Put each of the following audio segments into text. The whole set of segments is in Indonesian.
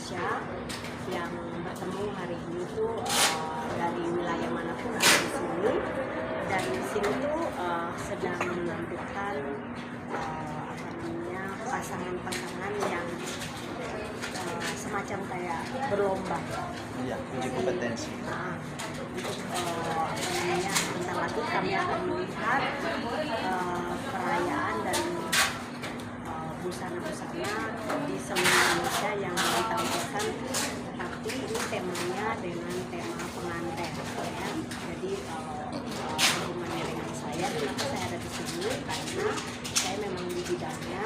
Indonesia yang bertemu hari ini tuh dari wilayah manapun ada di sini, dan di sini tuh sedang menampilkan pasangan-pasangan yang semacam kayak berlomba. Iya, uji kompetensi. Bentar lagi kami akan melihat perayaan dan busana-busana di seluruh Indonesia yang ditampilkan, tapi ini temanya dengan tema pengantin ya. Jadi hubungannya dengan saya, kenapa saya ada di sini, karena saya memang di bidangnya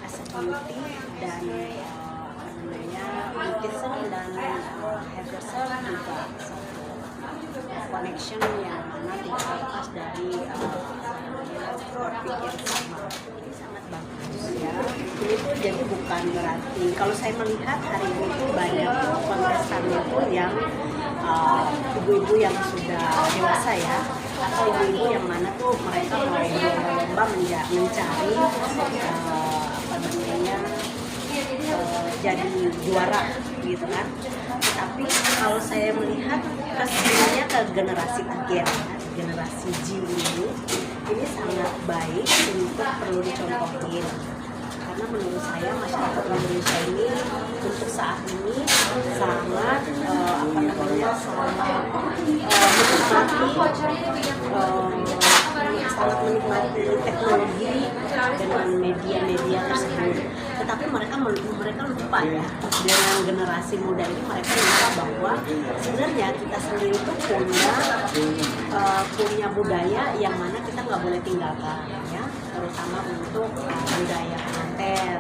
as a beauty dan beautician dan hairdresser juga connection yang mana tidak lepas dari topik yang sama. Ini sangat bagus ya. Ini tuh jadi bukan berarti kalau saya melihat hari ini tuh banyak kontestannya tuh yang ibu-ibu yang sudah dewasa ya, atau ibu-ibu yang mana tuh mereka mau berlomba mencari jadi juara gitu kan. Tapi kalau saya melihat kesininya ke generasi agen, generasi Z ini sangat baik untuk perlu dicontohin, karena menurut saya masyarakat Indonesia ini untuk saat ini sangat menikmati teknologi dengan media-media tersebut. Tetapi mereka lupa ya, dengan generasi muda ini mereka lupa bahwa sebenarnya kita sendiri itu punya budaya yang mana kita nggak boleh tinggalkan ya, terutama untuk budaya pengantin.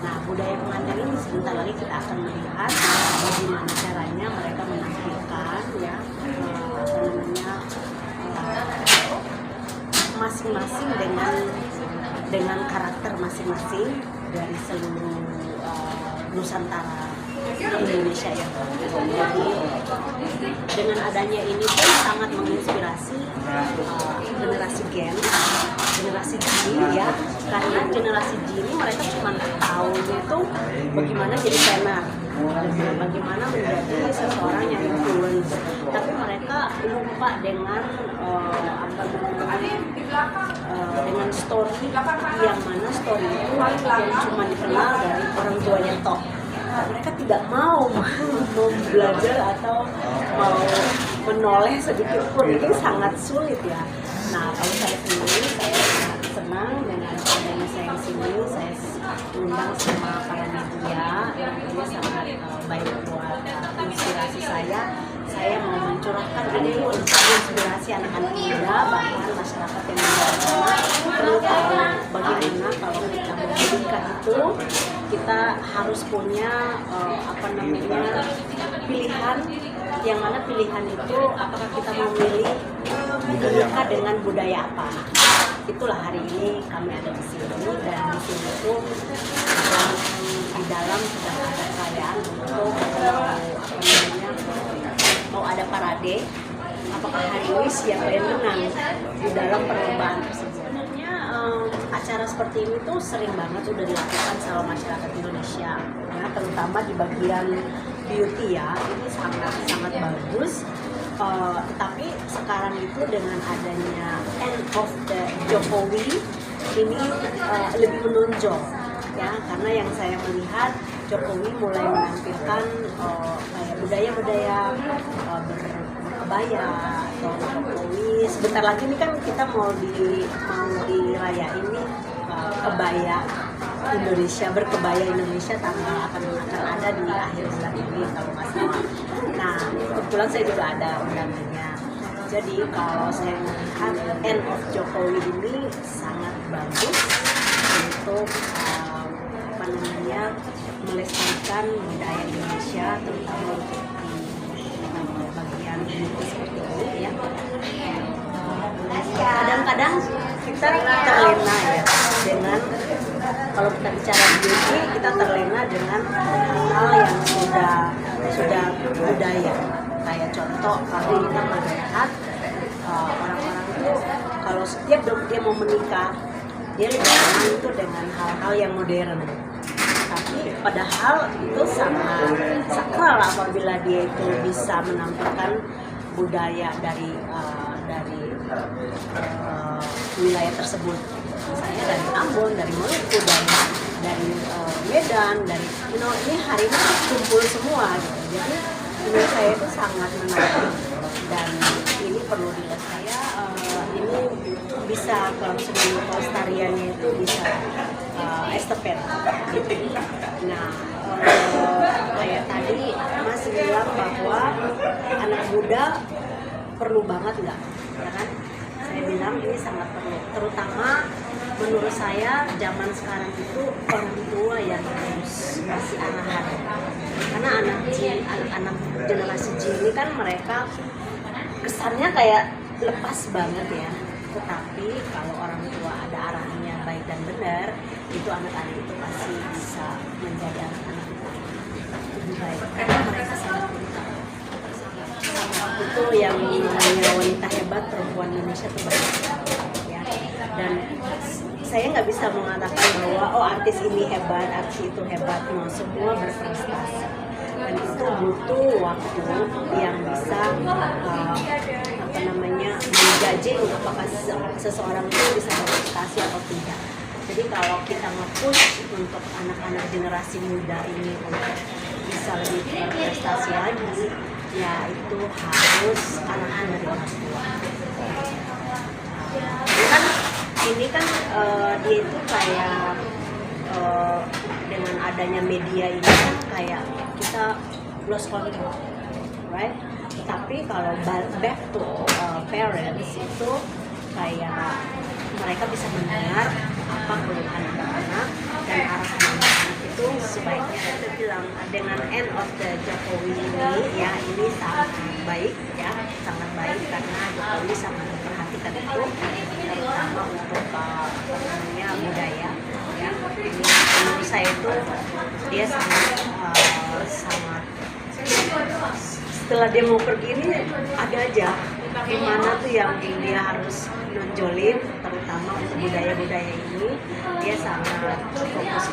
Nah, budaya pengantin ini sebentar lagi kita akan melihat bagaimana caranya mereka menampilkan ya masing-masing dengan karakter masing-masing dari seluruh Nusantara Indonesia ya. Jadi dengan adanya ini pun sangat menginspirasi generasi generasi Z ya, karena generasi Z ini mereka cuma tahu itu bagaimana jadi tenar, bagaimana menjadi seseorang yang influence, tapi mereka lupa dengan dengan story yang mana story itu yang cuma dikenal dari orang tuanya toh. Mereka tidak mau belajar atau mau menoleh sedikit pun, ini sangat sulit ya. Nah, kalau saya sendiri, saya sangat senang dengan adanya saya di sini. Saya undang sama para media, ini sangat baik buat inspirasi saya. Saya mau mencurahkan ini inspirasi anak-anak muda, bahkan masyarakat yang muda perlu tahu bagaimana kalau kita mau menikah itu kita harus punya pilihan, yang mana pilihan itu apakah kita mau memilih menikah dengan budaya apa. Itulah hari ini kami ada di sini, dan di sini itu di dalam sedang ada perayaan untuk mau ada parade. Apakah hari ini siapa yang menang di dalam perlombaan tersebut? Sebenarnya acara seperti ini tuh sering banget sudah dilakukan sama masyarakat Indonesia ya, terutama di bagian beauty ya. Ini sangat bagus. Tetapi sekarang itu dengan adanya end of the Jokowi ini lebih menonjol ya, karena yang saya melihat Jokowi mulai menampilkan kayak budaya-budaya berkebaya atau Jokowi. Sebentar lagi ini kan kita mau dirayain nih kebaya Indonesia, berkebaya Indonesia akan ada di akhir bulan ini kalau nggak salah. Nah, kebetulan saya juga ada undangannya. Jadi kalau saya melihat end of Jokowi ini sangat bagus untuk melestarikan budaya Indonesia, terutama untuk di bagian beauty seperti ini ya. Kadang-kadang kita terlena ya dengan, kalau kita bicara beauty, kita terlena dengan hal yang sudah budaya. Kayak contoh, kalau kita melihat orang-orang itu kalau setiap dia mau menikah, dia lebih senang itu dengan hal-hal yang modern. Tapi padahal itu sangat sakral apabila dia itu bisa menampilkan budaya dari wilayah tersebut, misalnya dari Ambon, dari Maluku, dari Medan, dari ini hari ini kumpul semua gitu. Jadi menurut saya itu sangat menarik dan ini perlu dilihat. Saya ini bisa kalau seni pelestariannya itu bisa estafet gitu. Nah kayak tadi Mas bilang bahwa anak muda perlu banget nggak, ya kan? Saya bilang ini sangat perlu, terutama menurut saya zaman sekarang itu orang tua yang harus kasih arahan, karena anak generasi Z ini kan mereka kesannya kayak lepas banget ya, tetapi kalau orang tua ada arahannya baik dan benar, itu anak-anak itu pasti bisa menjadi anak-anak lebih baik karena mereka sangat pintar. Itu yang namanya wanita hebat perempuan Indonesia terbaik ya. Dan saya nggak bisa mengatakan bahwa artis ini hebat, artis itu hebat, semua berprestasi dan itu butuh waktu yang bisa menjudge apakah seseorang itu bisa berprestasi atau tidak. Jadi kalau kita nge-push untuk anak-anak generasi muda ini untuk bisa lebih berprestasi lagi, ya itu harus arahan dari orang tua. Ini kan dia itu kayak dengan adanya media ini kan kayak kita lost control, right? Tapi kalau back to parents itu kayak mereka bisa mendengar apa keluhan anak-anak dan arahan anak-anak itu sebaiknya. Saya bilang dengan end of the Jokowi ini ya, ini sangat baik ya, sangat baik karena Jokowi sangat memperhatikan itu, terutama untuk budaya ya. Ini menurut saya itu dia sangat setelah dia mau pergi ini ada aja gimana tuh yang dia harus nonjolin, terutama untuk budaya-budaya ini dia sangat fokus.